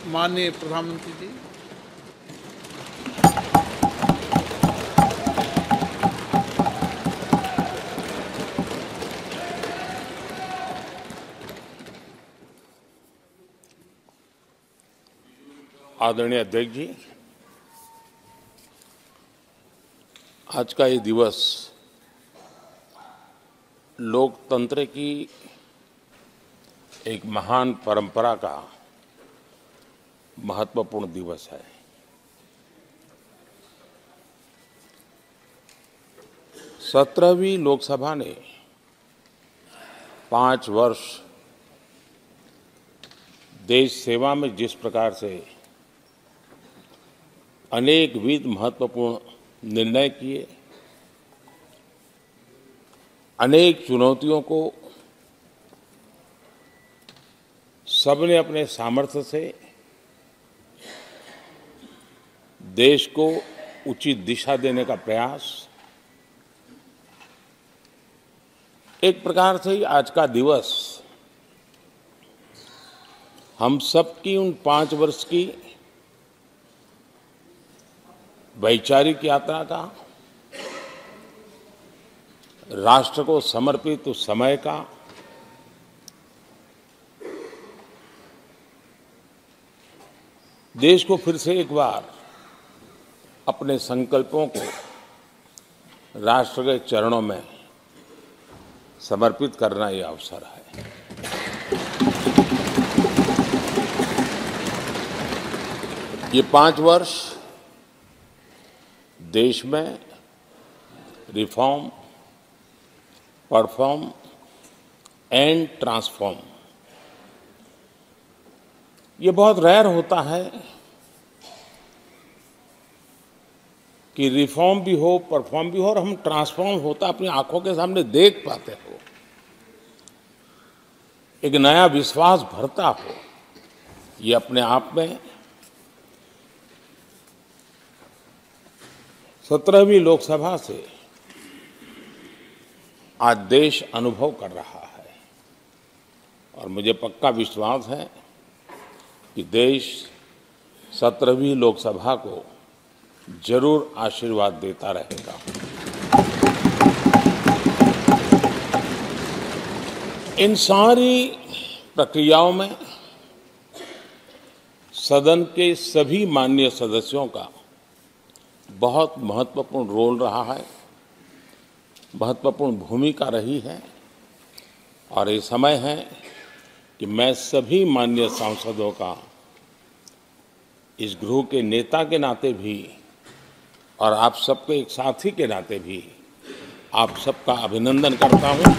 माननीय प्रधानमंत्री जी, आदरणीय अध्यक्ष जी, आज का ये दिवस लोकतंत्र की एक महान परंपरा का महत्वपूर्ण दिवस है। सत्रहवीं लोकसभा ने 5 वर्ष देश सेवा में जिस प्रकार से अनेकविध महत्वपूर्ण निर्णय किए, अनेक चुनौतियों को सबने अपने सामर्थ्य से देश को उचित दिशा देने का प्रयास, एक प्रकार से ही आज का दिवस हम सबकी उन 5 वर्ष की वैचारिक यात्रा का, राष्ट्र को समर्पित उस समय का, देश को फिर से एक बार अपने संकल्पों को राष्ट्र के चरणों में समर्पित करना ये अवसर है। ये 5 वर्ष देश में रिफॉर्म, परफॉर्म एंड ट्रांसफॉर्म, ये बहुत रेयर होता है कि रिफॉर्म भी हो, परफॉर्म भी हो और हम ट्रांसफॉर्म होता अपनी आंखों के सामने देख पाते हो, एक नया विश्वास भरता हो। ये अपने आप में 17वीं लोकसभा से आज देश अनुभव कर रहा है और मुझे पक्का विश्वास है कि देश 17वीं लोकसभा को जरूर आशीर्वाद देता रहेगा। इन सारी प्रक्रियाओं में सदन के सभी माननीय सदस्यों का बहुत महत्वपूर्ण रोल रहा है, महत्वपूर्ण भूमिका रही है और ये समय है कि मैं सभी माननीय सांसदों का इस गृह के नेता के नाते भी और आप सबके एक साथी के नाते भी आप सबका अभिनंदन करता हूं।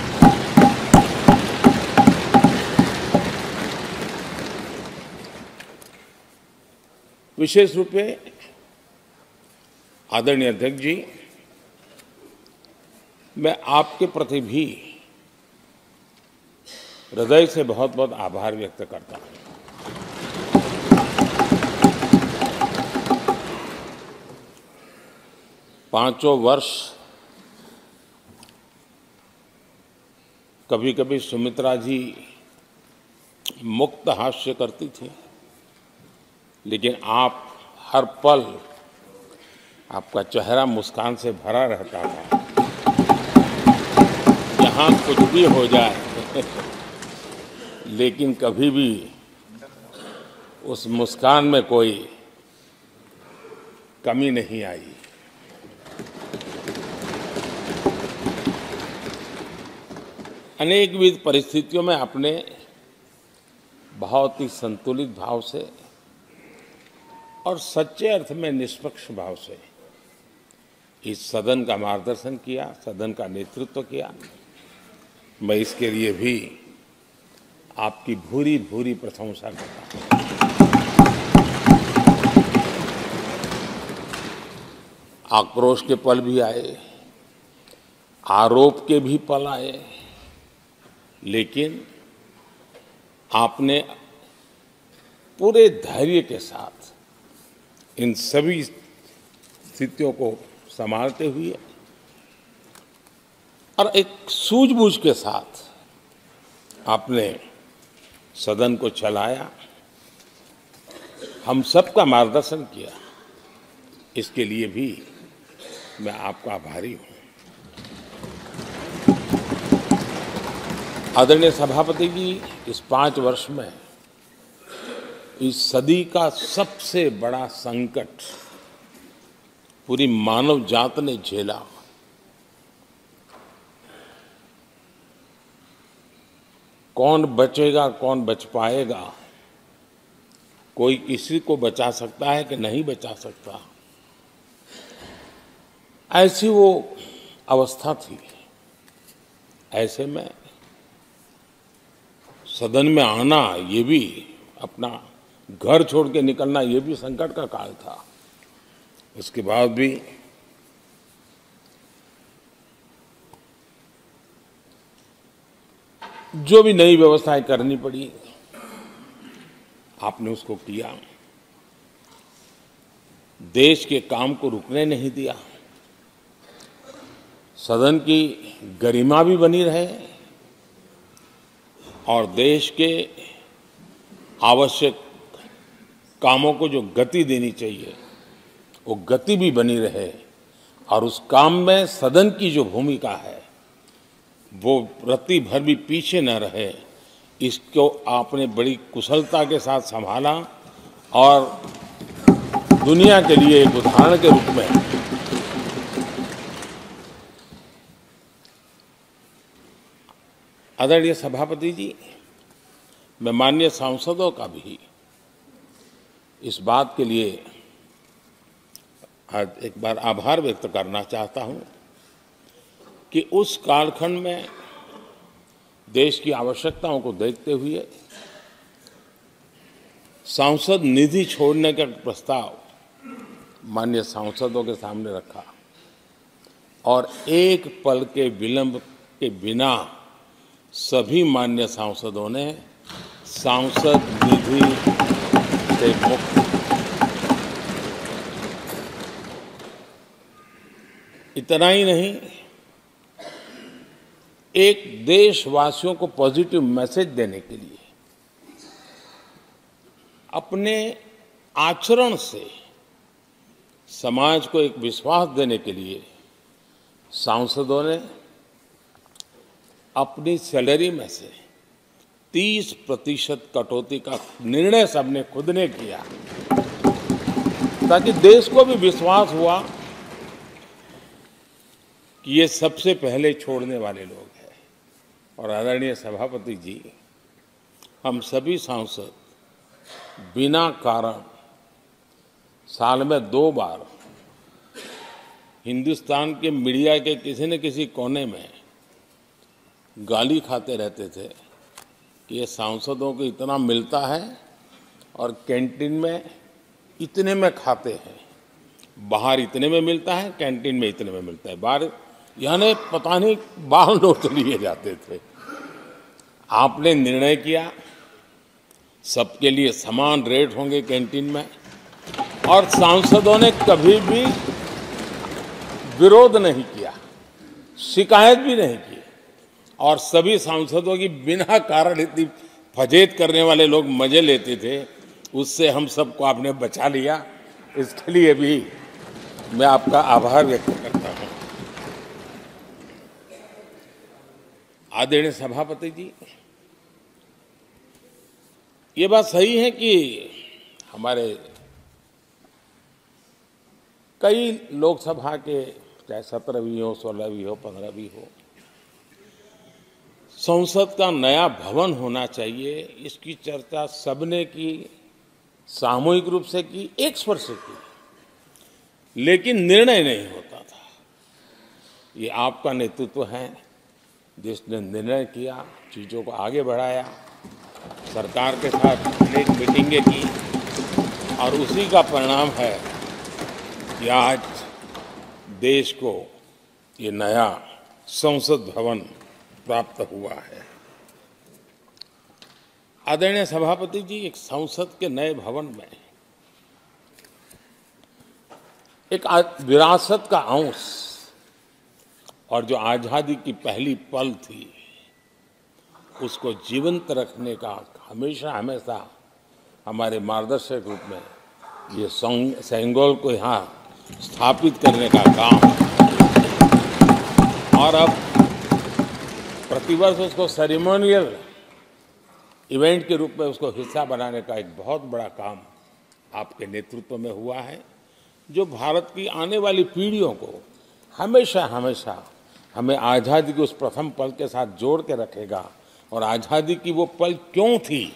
विशेष रूप से आदरणीय अध्यक्ष जी, मैं आपके प्रति भी हृदय से बहुत बहुत आभार व्यक्त करता हूं। पांचों वर्ष कभी कभी सुमित्रा जी मुक्त हास्य करती थी, लेकिन आप हर पल आपका चेहरा मुस्कान से भरा रहता था। यहाँ कुछ भी हो जाए लेकिन कभी भी उस मुस्कान में कोई कमी नहीं आई। अनेकविध परिस्थितियों में आपने बहुत ही संतुलित भाव से और सच्चे अर्थ में निष्पक्ष भाव से इस सदन का मार्गदर्शन किया, सदन का नेतृत्व किया। मैं इसके लिए भी आपकी भूरी भूरी प्रशंसा करता हूं। आक्रोश के पल भी आए, आरोप के भी पल आए, लेकिन आपने पूरे धैर्य के साथ इन सभी स्थितियों को संभालते हुए और एक सूझबूझ के साथ आपने सदन को चलाया हम सबका मार्गदर्शन किया, इसके लिए भी मैं आपका आभारी हूं। आदरणीय सभापति जी, इस 5 वर्ष में इस सदी का सबसे बड़ा संकट पूरी मानव जात ने झेला। कौन बचेगा, कौन बच पाएगा, कोई किसी को बचा सकता है कि नहीं बचा सकता, ऐसी वो अवस्था थी। ऐसे में सदन में आना, ये भी अपना घर छोड़ के निकलना, ये भी संकट का काल था। उसके बाद भी जो भी नई व्यवस्थाएं करनी पड़ी, आपने उसको किया। देश के काम को रुकने नहीं दिया। सदन की गरिमा भी बनी रहे और देश के आवश्यक कामों को जो गति देनी चाहिए, वो गति भी बनी रहे। और उस काम में सदन की जो भूमिका है, वो रत्ती भर भी पीछे न रहे। इसको आपने बड़ी कुशलता के साथ संभाला और दुनिया के लिए एक उदाहरण के रूप में आदरणीय सभापति जी, मैं माननीय सांसदों का भी इस बात के लिए आज एक बार आभार व्यक्त करना चाहता हूं कि उस कालखंड में देश की आवश्यकताओं को देखते हुए सांसद निधि छोड़ने का प्रस्ताव माननीय सांसदों के सामने रखा और एक पल के विलंब के बिना सभी माननीय सांसदों ने सांसद निधि से मुक्त। इतना ही नहीं, एक देशवासियों को पॉजिटिव मैसेज देने के लिए अपने आचरण से समाज को एक विश्वास देने के लिए सांसदों ने अपनी सैलरी में से 30% कटौती का निर्णय सबने खुद ने किया, ताकि देश को भी विश्वास हुआ कि ये सबसे पहले छोड़ने वाले लोग हैं। और आदरणीय सभापति जी, हम सभी सांसद बिना कारण साल में 2 बार हिंदुस्तान के मीडिया के किसी न किसी कोने में गाली खाते रहते थे कि ये सांसदों को इतना मिलता है और कैंटीन में इतने में खाते हैं, बाहर इतने में मिलता है, कैंटीन में इतने में मिलता है, बाहर यानी पता नहीं बाहर नोट लिए जाते थे। आपने निर्णय किया सबके लिए समान रेट होंगे कैंटीन में, और सांसदों ने कभी भी विरोध नहीं किया, शिकायत भी नहीं की। और सभी सांसदों की बिना कारण इतनी फजेत करने वाले लोग मजे लेते थे, उससे हम सबको आपने बचा लिया। इसके लिए भी मैं आपका आभार व्यक्त करता हूं। आदरणीय सभापति जी, ये बात सही है कि हमारे कई लोकसभा के, चाहे 17वीं हो, 16वीं हो, 15वीं हो, संसद का नया भवन होना चाहिए, इसकी चर्चा सबने की, सामूहिक रूप से की, एक स्वर से की, लेकिन निर्णय नहीं होता था। ये आपका नेतृत्व है जिसने निर्णय किया, चीज़ों को आगे बढ़ाया, सरकार के साथ अनेक मीटिंगें की, और उसी का परिणाम है कि आज देश को ये नया संसद भवन प्राप्त हुआ है। आदरणीय सभापति जी, एक संसद के नए भवन में एक विरासत का अंश और जो आजादी की पहली पल थी, उसको जीवंत रखने का हमेशा हमेशा हमारे मार्गदर्शक रूप में ये सेंगोल को यहाँ स्थापित करने का काम, और अब प्रतिवर्ष उसको सेरेमोनियल इवेंट के रूप में उसको हिस्सा बनाने का एक बहुत बड़ा काम आपके नेतृत्व में हुआ है, जो भारत की आने वाली पीढ़ियों को हमेशा हमेशा हमें आज़ादी के उस प्रथम पल के साथ जोड़ के रखेगा, और आज़ादी की वो पल क्यों थी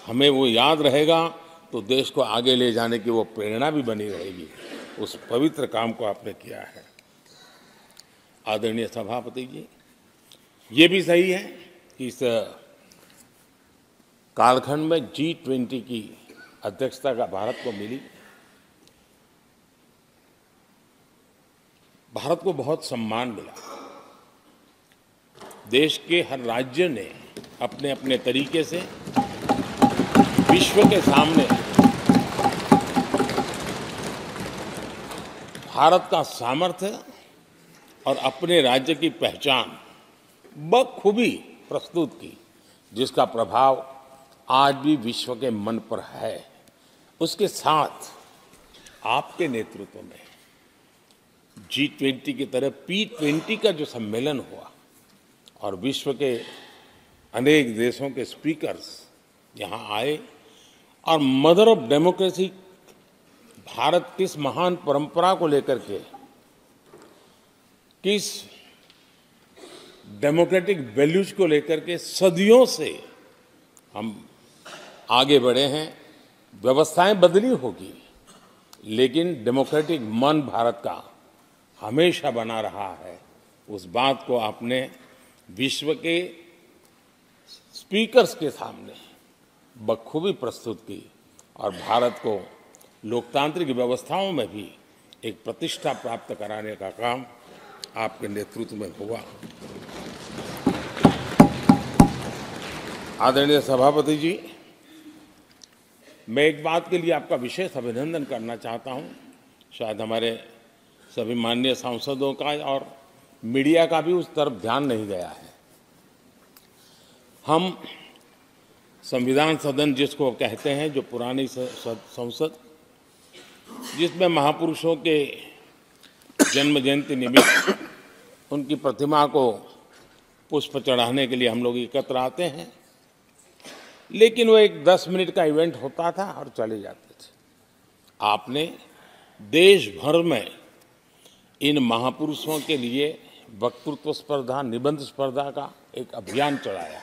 हमें वो याद रहेगा, तो देश को आगे ले जाने की वो प्रेरणा भी बनी रहेगी। उस पवित्र काम को आपने किया है। आदरणीय सभापति जी, ये भी सही है कि इस कालखंड में G20 की अध्यक्षता का भारत को मिली। भारत को बहुत सम्मान मिला। देश के हर राज्य ने अपने अपने तरीके से विश्व के सामने भारत का सामर्थ्य और अपने राज्य की पहचान बखूबी प्रस्तुत की, जिसका प्रभाव आज भी विश्व के मन पर है। उसके साथ आपके नेतृत्व में G20 की तरह P20 का जो सम्मेलन हुआ और विश्व के अनेक देशों के स्पीकर्स यहाँ आए, और मदर ऑफ डेमोक्रेसी भारत किस महान परंपरा को लेकर के, किस डेमोक्रेटिक वैल्यूज को लेकर के सदियों से हम आगे बढ़े हैं। व्यवस्थाएं बदली होगी, लेकिन डेमोक्रेटिक मन भारत का हमेशा बना रहा है। उस बात को आपने विश्व के स्पीकर्स के सामने बखूबी प्रस्तुत की, और भारत को लोकतांत्रिक व्यवस्थाओं में भी एक प्रतिष्ठा प्राप्त कराने का काम आपके नेतृत्व में हुआ। आदरणीय सभापति जी, मैं एक बात के लिए आपका विशेष अभिनंदन करना चाहता हूं। शायद हमारे सभी माननीय सांसदों का और मीडिया का भी उस तरफ ध्यान नहीं गया है। हम संविधान सदन जिसको कहते हैं, जो पुरानी संसद, जिसमें महापुरुषों के जन्म जयंती निमित्त उनकी प्रतिमा को पुष्प चढ़ाने के लिए हम लोग एकत्र आते हैं, लेकिन वो एक 10 मिनट का इवेंट होता था और चले जाते थे। आपने देश भर में इन महापुरुषों के लिए वक्तृत्व स्पर्धा, निबंध स्पर्धा का एक अभियान चलाया।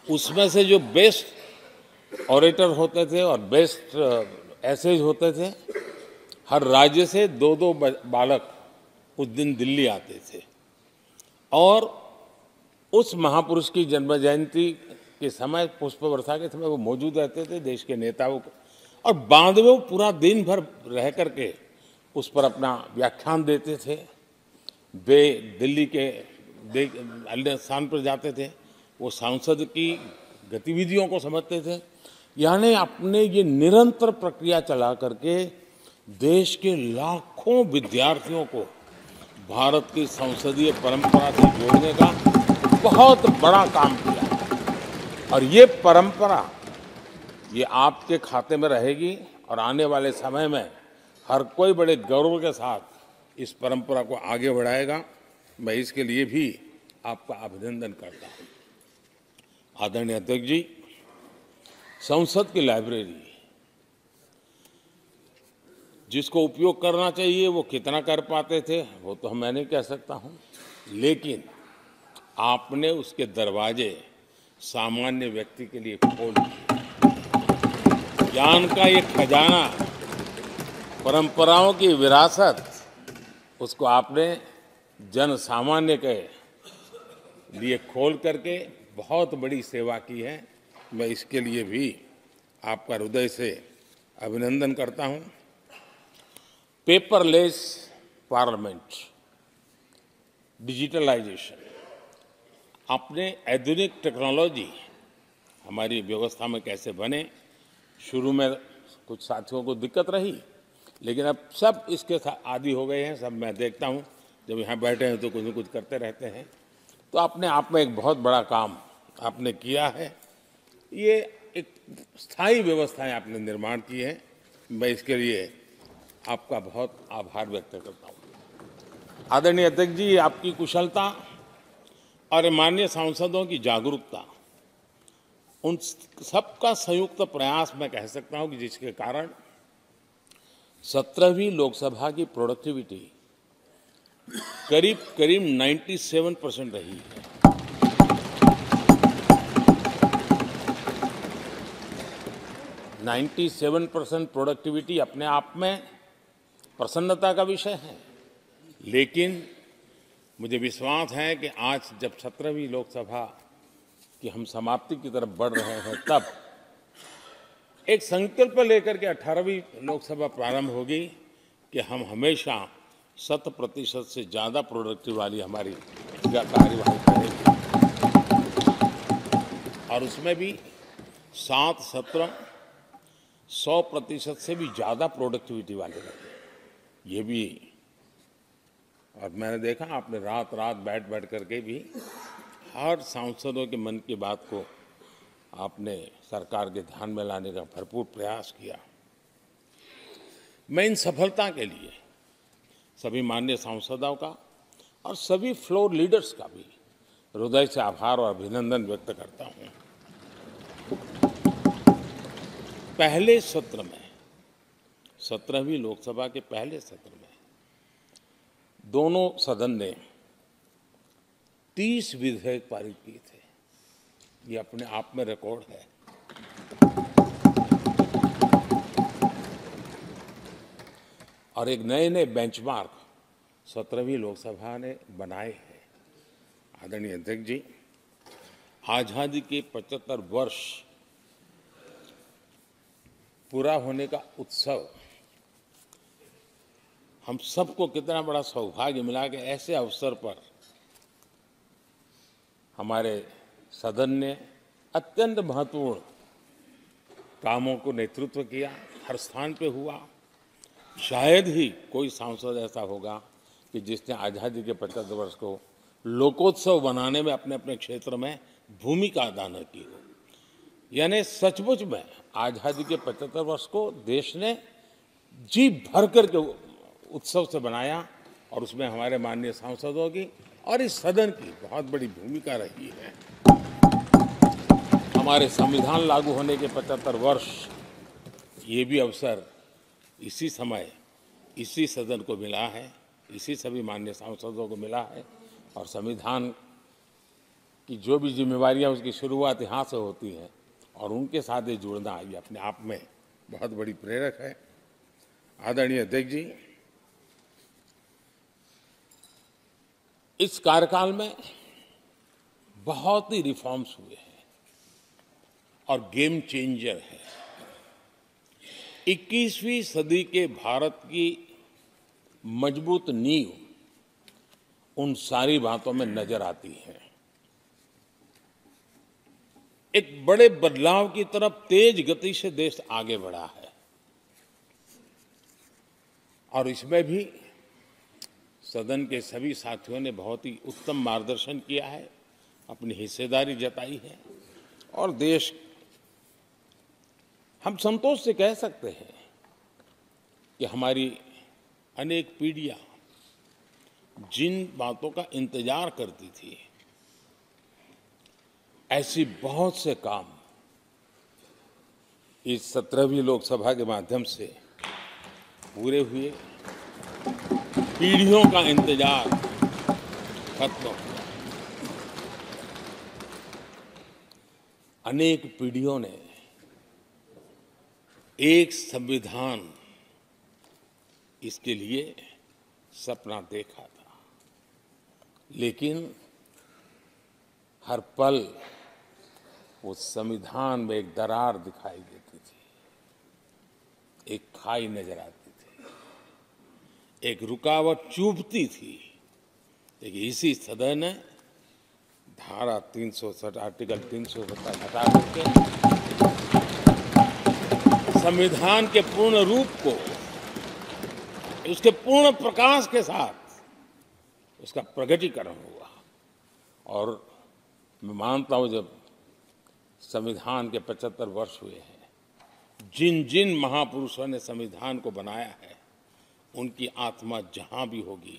उसमें से जो बेस्ट ऑरेटर होते थे और बेस्ट एसेज होते थे, हर राज्य से 2-2 बालक उस दिन दिल्ली आते थे, और उस महापुरुष की जन्म जयंती के समय, पुष्प वर्षा के समय वो मौजूद रहते थे, देश के नेताओं को, और बाद में वो पूरा दिन भर रह करके उस पर अपना व्याख्यान देते थे। वे दिल्ली के अन्य स्थान पर जाते थे, वो सांसद की गतिविधियों को समझते थे। यानी अपने ये निरंतर प्रक्रिया चला करके देश के लाखों विद्यार्थियों को भारत की संसदीय परंपरा से जोड़ने का बहुत बड़ा काम किया, और ये परंपरा ये आपके खाते में रहेगी, और आने वाले समय में हर कोई बड़े गौरव के साथ इस परंपरा को आगे बढ़ाएगा। मैं इसके लिए भी आपका अभिनंदन करता हूं। आदरणीय अध्यक्ष जी, संसद की लाइब्रेरी जिसको उपयोग करना चाहिए वो कितना कर पाते थे वो तो मैं नहीं कह सकता हूं, लेकिन आपने उसके दरवाजे सामान्य व्यक्ति के लिए खोल दिए। ज्ञान का ये खजाना, परंपराओं की विरासत, उसको आपने जन सामान्य के लिए खोल करके बहुत बड़ी सेवा की है। मैं इसके लिए भी आपका हृदय से अभिनंदन करता हूं। पेपरलेस पार्लियामेंट, डिजिटलाइजेशन, आपने आधुनिक टेक्नोलॉजी हमारी व्यवस्था में कैसे बने। शुरू में कुछ साथियों को दिक्कत रही, लेकिन अब सब इसके आदी हो गए हैं। सब मैं देखता हूं, जब यहाँ बैठे हैं तो कुछ न कुछ करते रहते हैं। तो अपने आप में एक बहुत बड़ा काम आपने किया है। ये एक स्थायी व्यवस्थाएं आपने निर्माण की है। मैं इसके लिए आपका बहुत आभार व्यक्त करता हूं। आदरणीय अध्यक्ष जी, आपकी कुशलता और माननीय सांसदों की जागरूकता, उन सबका संयुक्त प्रयास मैं कह सकता हूं कि जिसके कारण 17वीं लोकसभा की प्रोडक्टिविटी करीब करीब 97% रही है। 97% प्रोडक्टिविटी अपने आप में प्रसन्नता का विषय है, लेकिन मुझे विश्वास है कि आज जब 17वीं लोकसभा की हम समाप्ति की तरफ बढ़ रहे हैं, तब एक संकल्प लेकर के 18वीं लोकसभा प्रारंभ होगी कि हम हमेशा 100% से ज़्यादा प्रोडक्टिव वाली हमारी कार्यवाही करेंगे, और उसमें भी 7 सत्र 100% से भी ज़्यादा प्रोडक्टिविटी वाले रहे। ये भी, और मैंने देखा आपने रात रात बैठ करके भी हर सांसदों के मन की बात को आपने सरकार के ध्यान में लाने का भरपूर प्रयास किया। मैं इन सफलता के लिए सभी माननीय सांसदों का और सभी फ्लोर लीडर्स का भी हृदय से आभार और अभिनंदन व्यक्त करता हूं। पहले सत्र में, 17वीं लोकसभा के पहले सत्र में दोनों सदन ने 30 विधेयक पारित किए थे। ये अपने आप में रिकॉर्ड है। और एक नए नए बेंचमार्क 17वीं लोकसभा ने बनाए हैं। आदरणीय अध्यक्ष जी, आजादी के 75 वर्ष पूरा होने का उत्सव, हम सबको कितना बड़ा सौभाग्य मिला कि ऐसे अवसर पर हमारे सदन ने अत्यंत महत्वपूर्ण कामों को नेतृत्व किया। हर स्थान पे हुआ। शायद ही कोई सांसद ऐसा होगा कि जिसने आज़ादी के 75 वर्ष को लोकोत्सव बनाने में अपने अपने क्षेत्र में भूमिका अदा न की हो। यानी सचमुच में आज़ादी के 75 वर्ष को देश ने जी भर करके उत्सव से बनाया, और उसमें हमारे माननीय सांसदों की और इस सदन की बहुत बड़ी भूमिका रही है। हमारे संविधान लागू होने के 75 वर्ष, ये भी अवसर इसी समय इसी सदन को मिला है, इसी सभी माननीय सांसदों को मिला है। और संविधान की जो भी जिम्मेवारियां, उसकी शुरुआत यहाँ से होती है, और उनके साथ ये जुड़ना, ये अपने आप में बहुत बड़ी प्रेरक है। आदरणीय अध्यक्ष जी, इस कार्यकाल में बहुत ही रिफॉर्म्स हुए हैं और गेम चेंजर है। 21वीं सदी के भारत की मजबूत नींव उन सारी बातों में नजर आती है। एक बड़े बदलाव की तरफ तेज गति से देश आगे बढ़ा है, और इसमें भी सदन के सभी साथियों ने बहुत ही उत्तम मार्गदर्शन किया है, अपनी हिस्सेदारी जताई है। और देश, हम संतोष से कह सकते हैं कि हमारी अनेक पीढ़ियां जिन बातों का इंतजार करती थी, ऐसी बहुत से काम इस 17वीं लोकसभा के माध्यम से पूरे हुए। पीढ़ियों का इंतजार खत्म हुआ। अनेक पीढ़ियों ने एक संविधान, इसके लिए सपना देखा था, लेकिन हर पल उस संविधान में एक दरार दिखाई देती थी, एक खाई नजर आती थी, एक रुकावट चुभती थी। लेकिन इसी सदन ने धारा 360, आर्टिकल 370 हटा करके संविधान के पूर्ण रूप को, उसके पूर्ण प्रकाश के साथ उसका प्रकटीकरण हुआ। और मैं मानता हूं, जब संविधान के 75 वर्ष हुए हैं। जिन जिन महापुरुषों ने संविधान को बनाया है, उनकी आत्मा जहां भी होगी,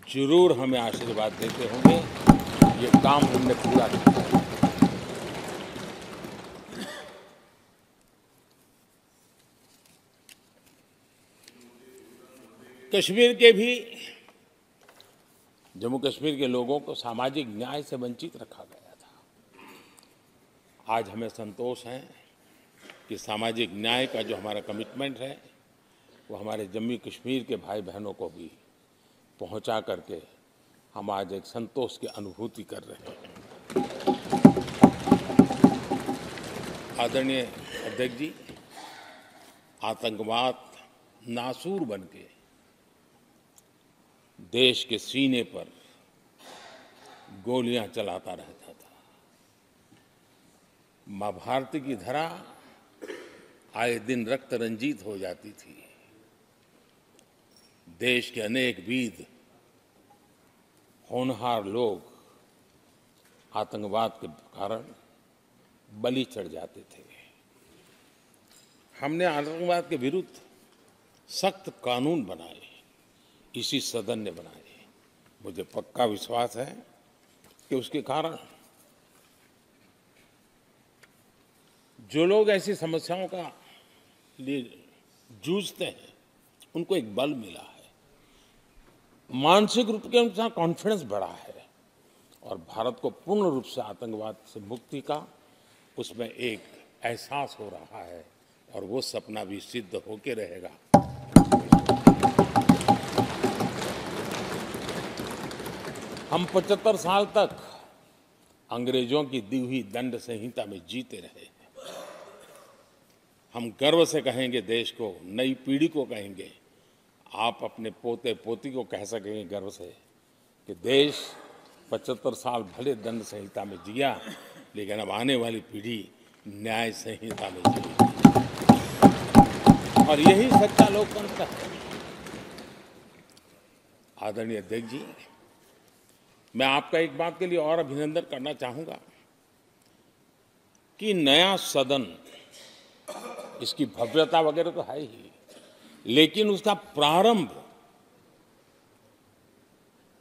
जरूर हमें आशीर्वाद देते होंगे। ये काम हमने पूरा किया। कश्मीर के भी, जम्मू कश्मीर के लोगों को सामाजिक न्याय से वंचित रखा गया था। आज हमें संतोष है कि सामाजिक न्याय का जो हमारा कमिटमेंट है, वो हमारे जम्मू कश्मीर के भाई बहनों को भी पहुंचा करके हम आज एक संतोष की अनुभूति कर रहे हैं। आदरणीय अध्यक्ष जी, आतंकवाद नासूर बनके देश के सीने पर गोलियां चलाता रहता था। मां भारती की धरा आए दिन रक्त रंजित हो जाती थी। देश के अनेक वीर होनहार लोग आतंकवाद के कारण बलि चढ़ जाते थे। हमने आतंकवाद के विरुद्ध सख्त कानून बनाए, इसी सदन ने बनाए। मुझे पक्का विश्वास है कि उसके कारण जो लोग ऐसी समस्याओं का लिए जूझते हैं, उनको एक बल मिला है, मानसिक रूप के उनका कॉन्फिडेंस बढ़ा है, और भारत को पूर्ण रूप से आतंकवाद से मुक्ति का उसमें एक एहसास हो रहा है, और वो सपना भी सिद्ध होके रहेगा। हम 75 साल तक अंग्रेजों की दी हुई दंड संहिता में जीते रहे। हम गर्व से कहेंगे देश को, नई पीढ़ी को कहेंगे, आप अपने पोते पोती को कह सकेंगे गर्व से कि देश 75 साल भले दंड संहिता में जिया, लेकिन अब आने वाली पीढ़ी न्याय संहिता में जिएगी, और यही सच्चा लोकतंत्र है। आदरणीय अध्यक्ष जी, मैं आपका एक बात के लिए और अभिनंदन करना चाहूंगा कि नया सदन, इसकी भव्यता वगैरह तो है ही, लेकिन उसका प्रारंभ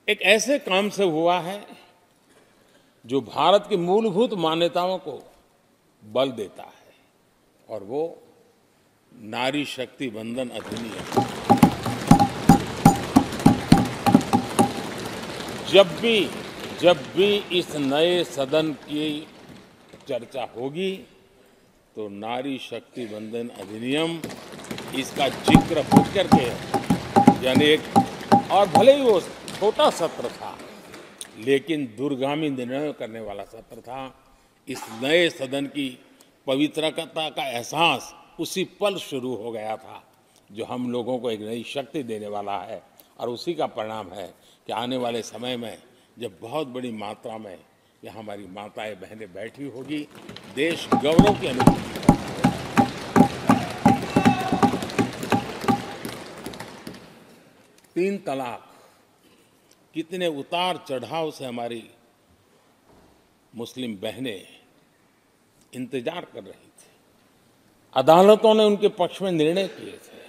एक ऐसे काम से हुआ है जो भारत की मूलभूत मान्यताओं को बल देता है, और वो नारी शक्ति वंदन अधिनियम। जब भी इस नए सदन की चर्चा होगी, तो नारी शक्ति वंदन अधिनियम, इसका जिक्र होकर के, यानी एक, और भले ही वो छोटा सत्र था, लेकिन दूरगामी निर्णय करने वाला सत्र था। इस नए सदन की पवित्रता का एहसास उसी पल शुरू हो गया था, जो हम लोगों को एक नई शक्ति देने वाला है, और उसी का परिणाम है कि आने वाले समय में जब बहुत बड़ी मात्रा में यहाँ हमारी माताएं बहनें बैठी होगी, देश गौरव की अनुभूति करेगा। 3 तलाक, कितने उतार चढ़ाव से हमारी मुस्लिम बहनें इंतजार कर रही थी। अदालतों ने उनके पक्ष में निर्णय किए थे,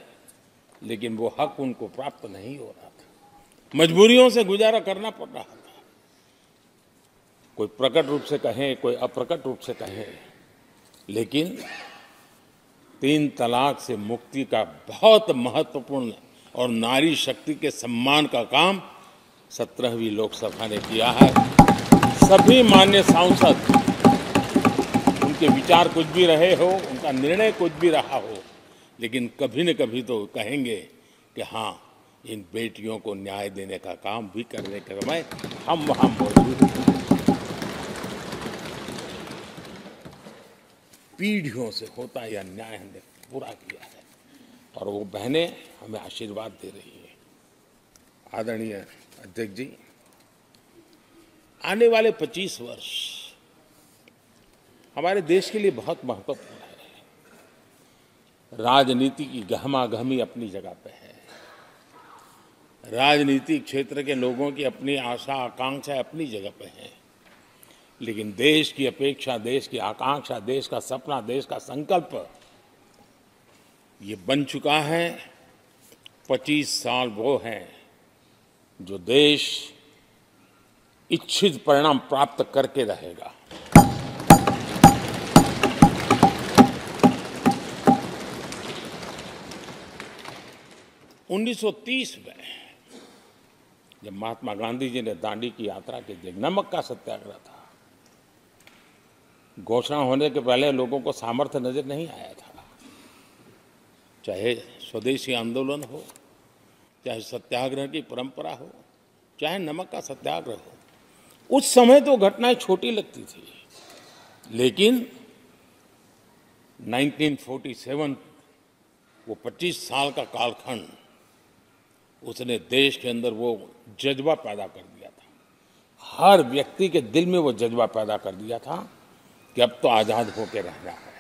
लेकिन वो हक उनको प्राप्त नहीं हो रहा था। मजबूरियों से गुजारा करना पड़ रहा था। कोई प्रकट रूप से कहें, कोई अप्रकट रूप से कहें, लेकिन 3 तलाक से मुक्ति का बहुत महत्वपूर्ण और नारी शक्ति के सम्मान का काम 17वीं लोकसभा ने किया है। सभी माननीय सांसद, उनके विचार कुछ भी रहे हो, उनका निर्णय कुछ भी रहा हो, लेकिन कभी न कभी तो कहेंगे कि हाँ, इन बेटियों को न्याय देने का काम भी करने के समय हम वहां मौजूद हैं। पीढ़ियों से होता यह न्याय हमने पूरा किया है, और वो बहनें हमें आशीर्वाद दे रही हैं। आदरणीय अध्यक्ष जी, आने वाले 25 वर्ष हमारे देश के लिए बहुत महत्वपूर्ण है। राजनीति की गहमागहमी अपनी जगह पे है, राजनीतिक क्षेत्र के लोगों की अपनी आशा आकांक्षा अपनी जगह पे है, लेकिन देश की अपेक्षा, देश की आकांक्षा, देश का सपना, देश का संकल्प ये बन चुका है। 25 साल वो हैं जो देश इच्छित परिणाम प्राप्त करके रहेगा। उन्नीस 1930 में जब महात्मा गांधी जी ने दांडी की यात्रा की थी, नमक का सत्याग्रह था। घोषणा होने के पहले लोगों को सामर्थ्य नजर नहीं आया था। चाहे स्वदेशी आंदोलन हो, चाहे सत्याग्रह की परंपरा हो, चाहे नमक का सत्याग्रह हो, उस समय तो घटनाएं छोटी लगती थी, लेकिन 1947 वो 25 साल का कालखंड, उसने देश के अंदर वो जज्बा पैदा कर दिया था। हर व्यक्ति के दिल में वो जज्बा पैदा कर दिया था कि अब तो आज़ाद होकर रहना है।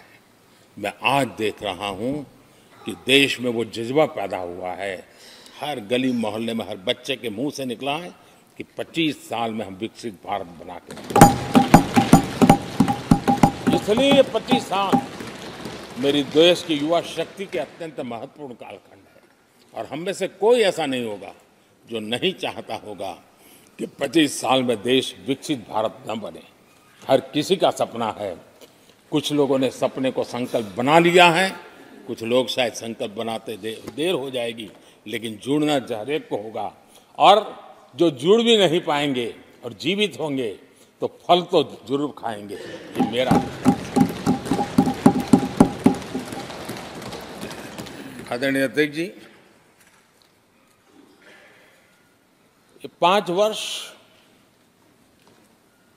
मैं आज देख रहा हूं कि देश में वो जज्बा पैदा हुआ है। हर गली मोहल्ले में हर बच्चे के मुंह से निकला है कि 25 साल में हम विकसित भारत बना के रहेंगे। इसलिए ये 25 साल मेरी देश की युवा शक्ति के अत्यंत महत्वपूर्ण कालखंड है, और हम में से कोई ऐसा नहीं होगा जो नहीं चाहता होगा कि 25 साल में देश विकसित भारत न बने। हर किसी का सपना है। कुछ लोगों ने सपने को संकल्प बना लिया है, कुछ लोग शायद संकल्प बनाते देर हो जाएगी, लेकिन जुड़ना हर एक को होगा। और जो जुड़ भी नहीं पाएंगे और जीवित होंगे तो फल तो जरूर खाएंगे। ये मेरा आदरणीय अध्यक्ष जी, ये 5 वर्ष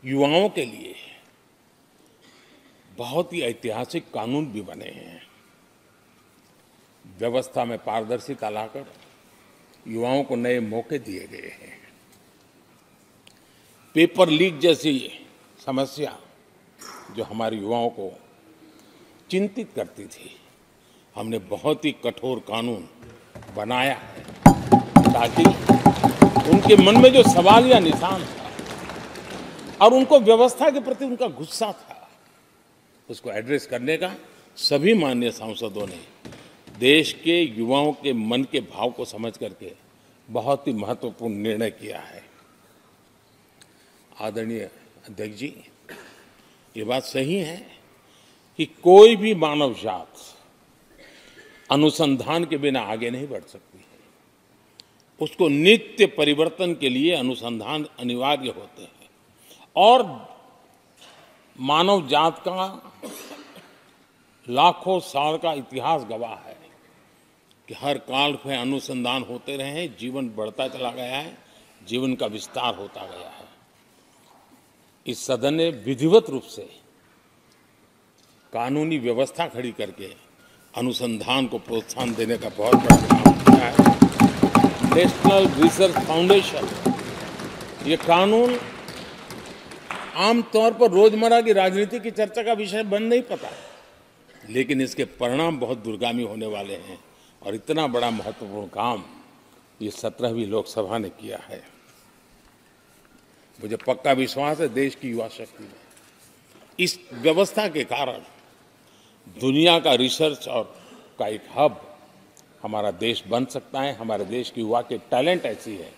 युवाओं के लिए बहुत ही ऐतिहासिक कानून भी बने हैं। व्यवस्था में पारदर्शिता लाकर युवाओं को नए मौके दिए गए हैं। पेपर लीक जैसी समस्या जो हमारे युवाओं को चिंतित करती थी, हमने बहुत ही कठोर कानून बनाया है ताकि उनके मन में जो सवाल या निशान था और उनको व्यवस्था के प्रति उनका गुस्सा था, उसको एड्रेस करने का सभी माननीय सांसदों ने देश के युवाओं के मन के भाव को समझ करके बहुत ही महत्वपूर्ण निर्णय किया है। आदरणीय अध्यक्ष जी, ये बात सही है कि कोई भी मानव जात अनुसंधान के बिना आगे नहीं बढ़ सकती है। उसको नित्य परिवर्तन के लिए अनुसंधान अनिवार्य होते हैं, और मानव जात का लाखों साल का इतिहास गवाह है कि हर काल में अनुसंधान होते रहे हैं, जीवन बढ़ता चला गया है, जीवन का विस्तार होता गया है। इस सदन ने विधिवत रूप से कानूनी व्यवस्था खड़ी करके अनुसंधान को प्रोत्साहन देने का बहुत बड़ा काम किया है। नेशनल रिसर्च फाउंडेशन, ये कानून आमतौर पर रोजमर्रा की राजनीति की चर्चा का विषय बन नहीं पाता, लेकिन इसके परिणाम बहुत दूरगामी होने वाले हैं, और इतना बड़ा महत्वपूर्ण काम ये 17वीं लोकसभा ने किया है। मुझे पक्का विश्वास है देश की युवा शक्ति में। इस व्यवस्था के कारण दुनिया का रिसर्च और का एक हब हमारा देश बन सकता है। हमारे देश की युवा के टैलेंट ऐसी है।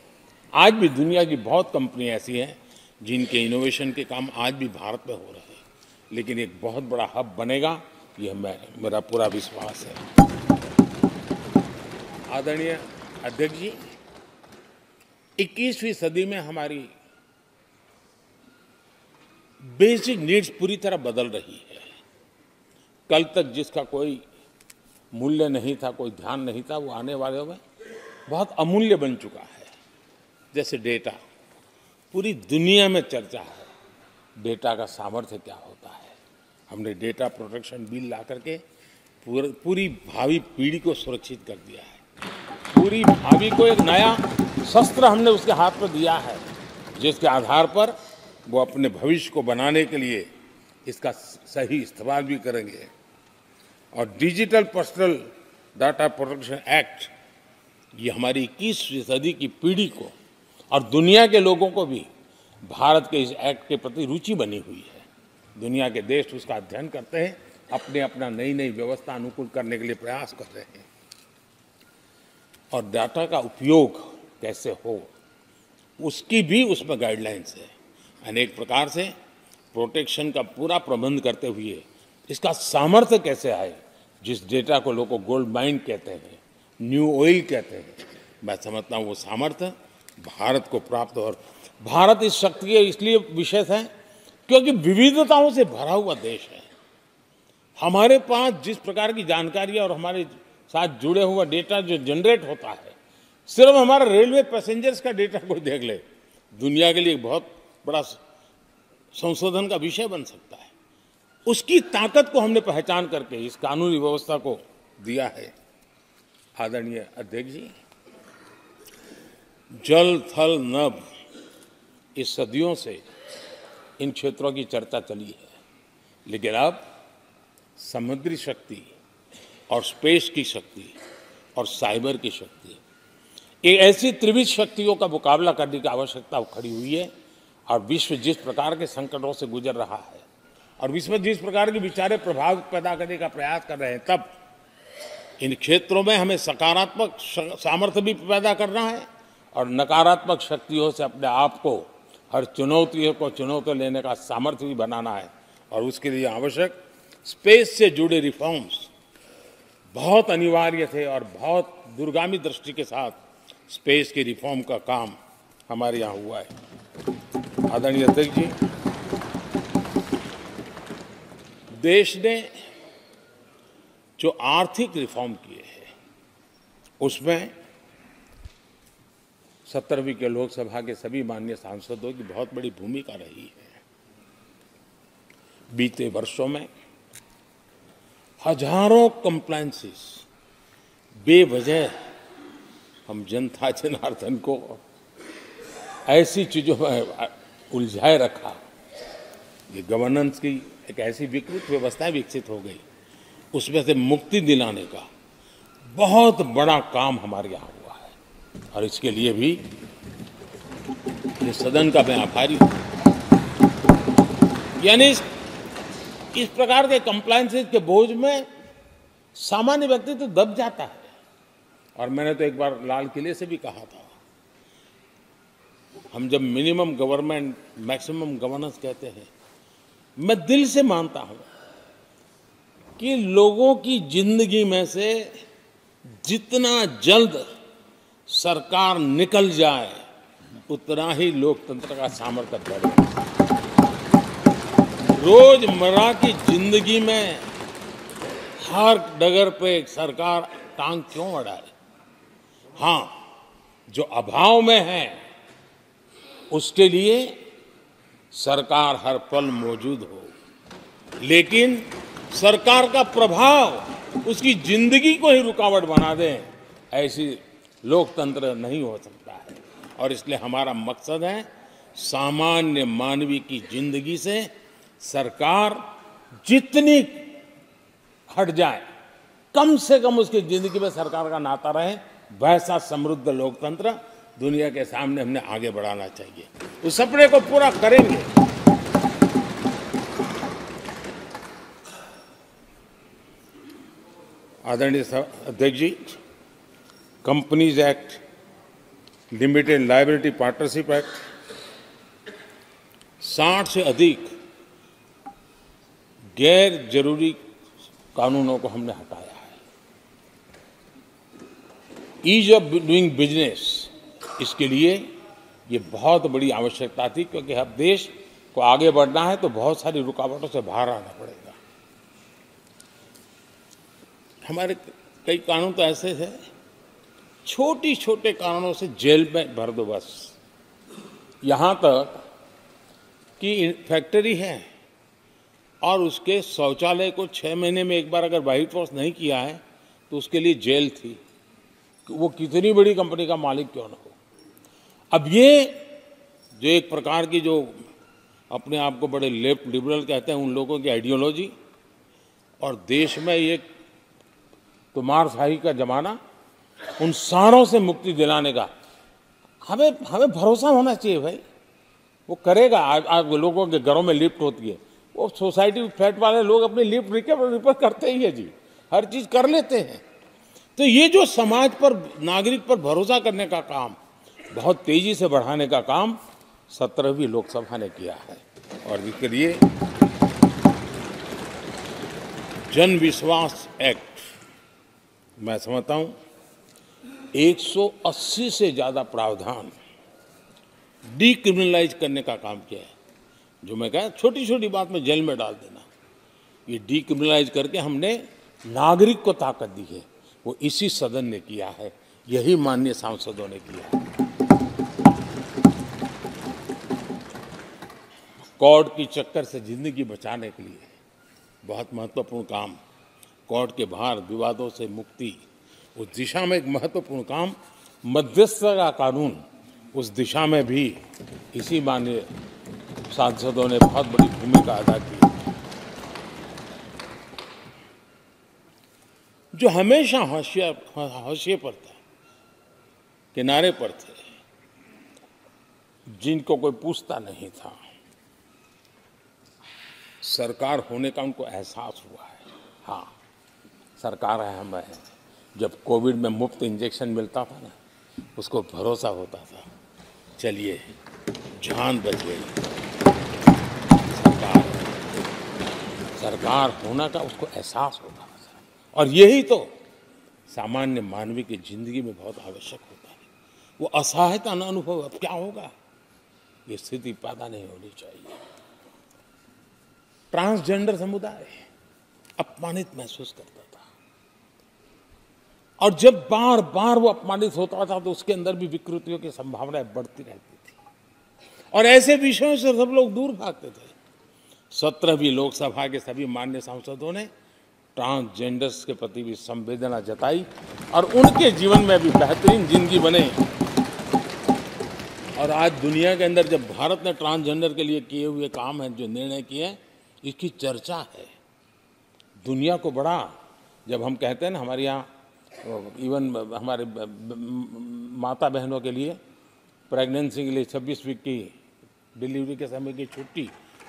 आज भी दुनिया की बहुत कंपनी ऐसी हैं जिनके इनोवेशन के काम आज भी भारत में हो रहे हैं, लेकिन एक बहुत बड़ा हब बनेगा, यह मेरा पूरा विश्वास है। आदरणीय अध्यक्ष जी, 21वीं सदी में हमारी बेसिक नीड्स पूरी तरह बदल रही है। कल तक जिसका कोई मूल्य नहीं था, कोई ध्यान नहीं था, वो आने वाले में बहुत अमूल्य बन चुका है। जैसे डेटा, पूरी दुनिया में चर्चा है डेटा का सामर्थ्य क्या होता है। हमने डेटा प्रोटेक्शन बिल ला करके पूरी भावी पीढ़ी को सुरक्षित कर दिया है। पूरी भावी को एक नया शस्त्र हमने उसके हाथ में दिया है, जिसके आधार पर वो अपने भविष्य को बनाने के लिए इसका सही इस्तेमाल भी करेंगे। और digital personal data protection act, ये हमारी 21वीं सदी की पीढ़ी को और दुनिया के लोगों को भी भारत के इस एक्ट के प्रति रुचि बनी हुई है। दुनिया के देश उसका अध्ययन करते हैं, अपने अपना नई नई व्यवस्था अनुकूल करने के लिए प्रयास कर रहे हैं। और डाटा का उपयोग कैसे हो, उसकी भी उसमें गाइडलाइंस है। अनेक प्रकार से प्रोटेक्शन का पूरा प्रबंध करते हुए इसका सामर्थ्य कैसे आए, जिस डेटा को लोगों गोल्ड माइन कहते हैं, न्यू ऑयल कहते हैं, मैं समझता हूँ वो सामर्थ्य भारत को प्राप्त हो। और भारत इस शक्ति के इसलिए विशेष है क्योंकि विविधताओं से भरा हुआ देश है। हमारे पास जिस प्रकार की जानकारी और हमारे साथ जुड़े हुआ डेटा जो जनरेट होता है, सिर्फ हमारा रेलवे पैसेंजर्स का डेटा कोई देख ले, दुनिया के लिए बहुत बड़ा संशोधन का विषय बन सकता है। उसकी ताकत को हमने पहचान करके इस कानूनी व्यवस्था को दिया है। आदरणीय अध्यक्ष जी, जल थल नभ, इस सदियों से इन क्षेत्रों की चर्चा चली है, लेकिन अब समुद्री शक्ति और स्पेस की शक्ति और साइबर की शक्ति, एक ऐसी त्रिविध शक्तियों का मुकाबला करने की आवश्यकता खड़ी हुई है। और विश्व जिस प्रकार के संकटों से गुजर रहा है और विश्व में जिस प्रकार के विचारे प्रभाव पैदा करने का प्रयास कर रहे हैं, तब इन क्षेत्रों में हमें सकारात्मक सामर्थ्य भी पैदा करना है और नकारात्मक शक्तियों से अपने आप को, हर चुनौतियों को चुनौती लेने का सामर्थ्य भी बनाना है। और उसके लिए आवश्यक स्पेस से जुड़े रिफॉर्म्स बहुत अनिवार्य थे और बहुत दूरगामी दृष्टि के साथ स्पेस के रिफॉर्म का काम हमारे यहाँ हुआ है। आदरणीय अध्यक्ष जी, देश ने जो आर्थिक रिफॉर्म किए हैं उसमें 17वीं के लोकसभा के सभी माननीय सांसदों की बहुत बड़ी भूमिका रही है। बीते वर्षों में हजारों कंप्लायंसेस बेवजह हम जनता जनार्दन को ऐसी चीजों में उलझाए रखा। ये गवर्नेंस की एक ऐसी विकृत व्यवस्था विकसित हो गई, उसमें से मुक्ति दिलाने का बहुत बड़ा काम हमारे यहाँ हुआ है। और इसके लिए भी ये सदन का मैं आभारी हूँ। यानी इस प्रकार के कंप्लायंसेस के बोझ में सामान्य व्यक्ति तो दब जाता है। और मैंने तो एक बार लाल किले से भी कहा था, हम जब मिनिमम गवर्नमेंट मैक्सिमम गवर्नेंस कहते हैं, मैं दिल से मानता हूं कि लोगों की जिंदगी में से जितना जल्द सरकार निकल जाए उतना ही लोकतंत्र का सामर्थ्य बढ़े। रोजमर्रा की जिंदगी में हर डगर पे सरकार टांग क्यों अड़ाए? हाँ, जो अभाव में है उसके लिए सरकार हर पल मौजूद हो, लेकिन सरकार का प्रभाव उसकी जिंदगी को ही रुकावट बना दे, ऐसी लोकतंत्र नहीं हो सकता है। और इसलिए हमारा मकसद है सामान्य मानवी की जिंदगी से सरकार जितनी हट जाए, कम से कम उसकी जिंदगी में सरकार का नाता रहे, वैसा समृद्ध लोकतंत्र दुनिया के सामने हमने आगे बढ़ाना चाहिए। उस सपने को पूरा करेंगे। आदरणीय अध्यक्ष ji, companies act, limited liability partnership act, 60 से अधिक गैर जरूरी कानूनों को हमने हटाया है। ईज ऑफ डूइंग बिजनेस, इसके लिए ये बहुत बड़ी आवश्यकता थी, क्योंकि हर देश को आगे बढ़ना है तो बहुत सारी रुकावटों से बाहर आना पड़ेगा। हमारे कई कानून तो ऐसे थे, छोटी छोटे कारणों से जेल में भर दो बस। यहाँ तक कि फैक्ट्री है और उसके शौचालय को 6 महीने में एक बार अगर वाइट वॉश नहीं किया है तो उसके लिए जेल थी, वो कितनी बड़ी कंपनी का मालिक क्यों ना हो। अब ये जो एक प्रकार की जो अपने आप को बड़े लेफ्ट लिबरल कहते हैं, उन लोगों की आइडियोलॉजी, और देश में ये तुमारशाही का जमाना, उन सारों से मुक्ति दिलाने का हमें भरोसा होना चाहिए भाई। वो करेगा। आज लोगों के घरों में लिफ्ट होती है, वो सोसाइटी फ्लैट वाले लोग अपनी लिफ्ट रिपेयर करते ही है जी, हर चीज कर लेते हैं। तो ये जो समाज पर, नागरिक पर भरोसा करने का काम, बहुत तेजी से बढ़ाने का काम 17वीं लोकसभा ने किया है। और इसके लिए जन विश्वास एक्ट, मैं समझता हूं 180 से ज्यादा प्रावधान डीक्रिमिनलाइज करने का काम किया है। जो मैं कहा छोटी छोटी बात में जेल में डाल देना, ये डीक्रिमिनलाइज करके हमने नागरिक को ताकत दी है। वो इसी सदन ने किया है, यही माननीय सांसदों ने किया है। कोर्ट की चक्कर से जिंदगी बचाने के लिए बहुत महत्वपूर्ण काम, कोर्ट के बाहर विवादों से मुक्ति, उस दिशा में एक महत्वपूर्ण काम, मध्यस्थता का कानून, उस दिशा में भी इसी माननीय सांसदों ने बहुत बड़ी भूमिका अदा की। जो हमेशा हाशिए पर था, किनारे पर थे, जिनको कोई पूछता नहीं था, सरकार होने का उनको एहसास हुआ है। हाँ, सरकार है, हम है। जब कोविड में मुफ्त इंजेक्शन मिलता था ना, उसको भरोसा होता था, चलिए जान बच गई, सरकार होना का उसको एहसास होता था। और यही तो सामान्य मानवीय की जिंदगी में बहुत आवश्यक होता है। वो असहायता न अनुभव, अब क्या होगा, ये स्थिति पैदा नहीं होनी चाहिए। ट्रांसजेंडर समुदाय अपमानित महसूस करता था, और जब बार बार वो अपमानित होता था तो उसके अंदर भी विकृतियों की संभावनाएं बढ़ती रहती थी, और ऐसे विषयों से सब लोग दूर भागते थे। 17वीं लोकसभा के सभी माननीय सांसदों ने ट्रांसजेंडर्स के प्रति भी संवेदना जताई, और उनके जीवन में भी बेहतरीन जिंदगी बने। और आज दुनिया के अंदर जब भारत ने ट्रांसजेंडर के लिए किए हुए काम हैं, जो निर्णय किए, इसकी चर्चा है दुनिया को बड़ा। जब हम कहते हैं ना, हमारे यहाँ इवन हमारे माता बहनों के लिए प्रेगनेंसी के लिए 26 वीक की डिलीवरी के समय की छुट्टी,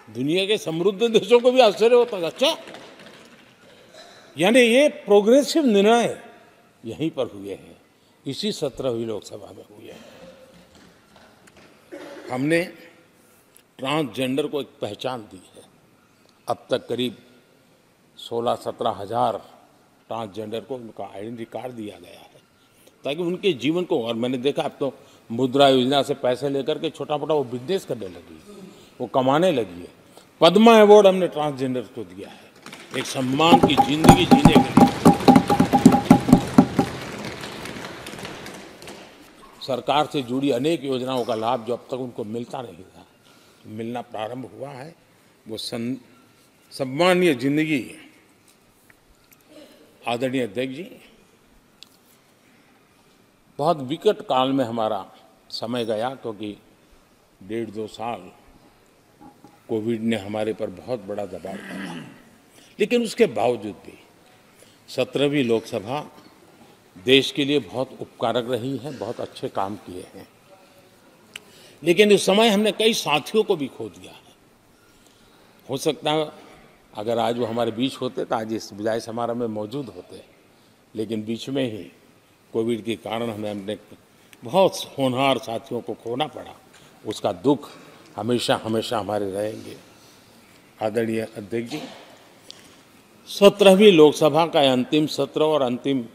दुनिया के समृद्ध देशों को भी आश्चर्य होता है, अच्छा, यानी ये प्रोग्रेसिव निर्णय यहीं पर हुए हैं, इसी 17वीं लोकसभा में हुए हैं। हमने ट्रांसजेंडर को एक पहचान दी है। अब तक करीब 16-17 हजार ट्रांसजेंडर को उनका आइडेंटिटी कार्ड दिया गया है, ताकि उनके जीवन को, और मैंने देखा अब तो मुद्रा योजना से पैसे लेकर के छोटा मोटा वो बिजनेस करने लगी, वो कमाने लगी है। पद्मा अवार्ड हमने ट्रांसजेंडर को दिया है, एक सम्मान की जिंदगी जीने के लिए। सरकार से जुड़ी अनेक योजनाओं का लाभ जो अब तक उनको मिलता नहीं था, मिलना प्रारंभ हुआ है। वो सम्मानीय जिंदगी। आदरणीय अध्यक्ष जी, बहुत विकट काल में हमारा समय गया, क्योंकि 1.5-2 साल कोविड ने हमारे पर बहुत बड़ा दबाव डाला, लेकिन उसके बावजूद भी 17वीं लोकसभा देश के लिए बहुत उपकारक रही है, बहुत अच्छे काम किए हैं। लेकिन इस समय हमने कई साथियों को भी खो दिया है। हो सकता है अगर आज वो हमारे बीच होते तो आज इस विदाई समारोह में मौजूद होते, लेकिन बीच में ही कोविड के कारण हमें अपने बहुत होनहार साथियों को खोना पड़ा। उसका दुख हमेशा हमेशा हमारे रहेंगे। आदरणीय अध्यक्ष जी, 17वीं लोकसभा का अंतिम सत्र और अंतिम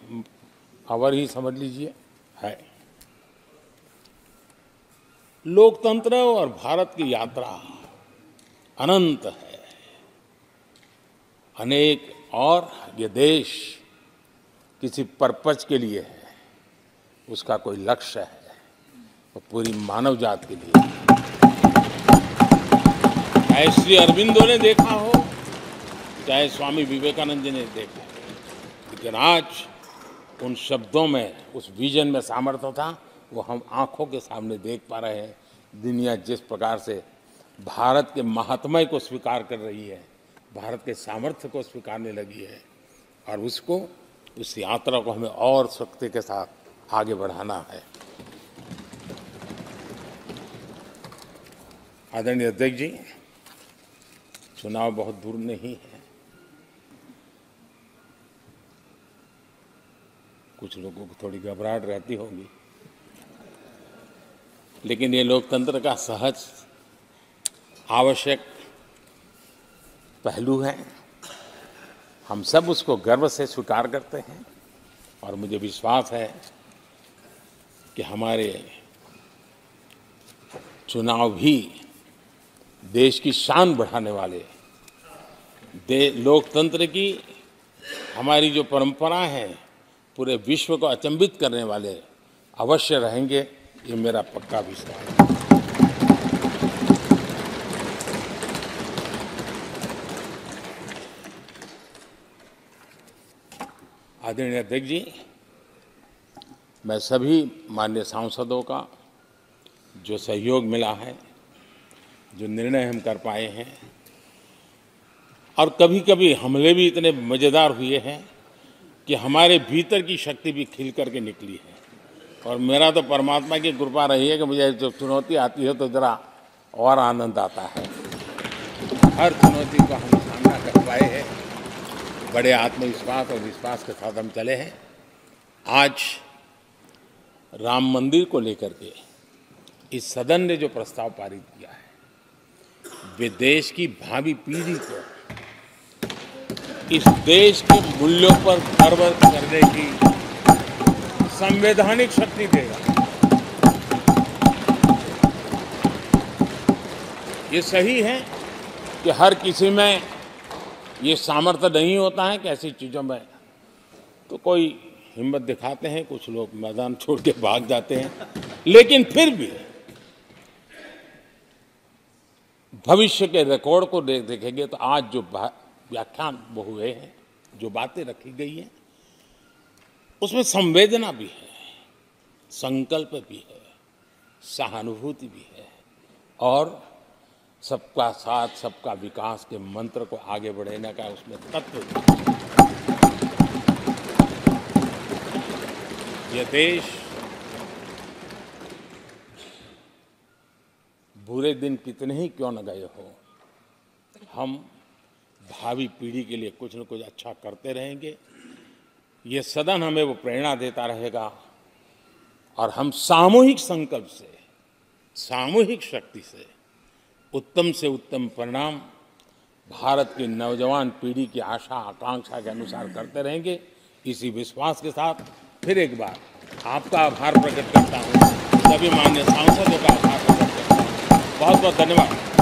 आवर ही समझ लीजिए है। लोकतंत्र और भारत की यात्रा अनंत है, अनेक, और ये देश किसी पर्पज के लिए है, उसका कोई लक्ष्य है, और पूरी मानव जात के लिए। चाहे श्री अरविंदो ने देखा हो, चाहे स्वामी विवेकानंद जी ने देखा, लेकिन आज उन शब्दों में, उस विजन में सामर्थ्य था, वो हम आंखों के सामने देख पा रहे हैं। दुनिया जिस प्रकार से भारत के महात्म्य को स्वीकार कर रही है, भारत के सामर्थ्य को स्वीकारने लगी है, और उसको, उस यात्रा को हमें और शक्ति के साथ आगे बढ़ाना है। आदरणीय अध्यक्ष जी, चुनाव बहुत दूर नहीं है। कुछ लोगों को थोड़ी घबराहट रहती होगी, लेकिन ये लोकतंत्र का सहज आवश्यक पहलू है। हम सब उसको गर्व से स्वीकार करते हैं और मुझे विश्वास है कि हमारे चुनाव भी देश की शान बढ़ाने वाले, लोकतंत्र की हमारी जो परंपरा है पूरे विश्व को अचंभित करने वाले अवश्य रहेंगे, ये मेरा पक्का विश्वास है। आदरणीय अध्यक्ष जी, मैं सभी माननीय सांसदों का जो सहयोग मिला है, जो निर्णय हम कर पाए हैं, और कभी कभी हमले भी इतने मज़ेदार हुए हैं कि हमारे भीतर की शक्ति भी खिल करके निकली है। और मेरा तो परमात्मा की कृपा रही है कि मुझे जब चुनौती आती है तो ज़रा और आनंद आता है। हर चुनौती का हम सामना कर पाए हैं, बड़े आत्मविश्वास और विश्वास के साथ हम चले हैं। आज राम मंदिर को लेकर के इस सदन ने जो प्रस्ताव पारित किया है, वे देश की भावी पीढ़ी को इस देश के मूल्यों पर गर्व करने की संवैधानिक शक्ति देगा। ये सही है कि हर किसी में ये सामर्थ्य नहीं होता है कि ऐसी चीज़ों में तो कोई हिम्मत दिखाते हैं, कुछ लोग मैदान छोड़ के भाग जाते हैं, लेकिन फिर भी भविष्य के रिकॉर्ड को देखेंगे तो आज जो व्याख्यान वो हुए हैं, जो बातें रखी गई हैं, उसमें संवेदना भी है, संकल्प भी है, सहानुभूति भी है और सबका साथ सबका विकास के मंत्र को आगे बढ़ाने का उसमें तत्व भी है। यह देश बुरे दिन कितने ही क्यों न गए हो, हम भावी पीढ़ी के लिए कुछ न कुछ अच्छा करते रहेंगे। ये सदन हमें वो प्रेरणा देता रहेगा और हम सामूहिक संकल्प से, सामूहिक शक्ति से उत्तम परिणाम भारत की नौजवान पीढ़ी की आशा आकांक्षा के अनुसार करते रहेंगे। इसी विश्वास के साथ फिर एक बार आपका आभार प्रकट करता हूँ, सभी माननीय सांसदों का आभार प्रकट करता हूँ। बहुत बहुत धन्यवाद।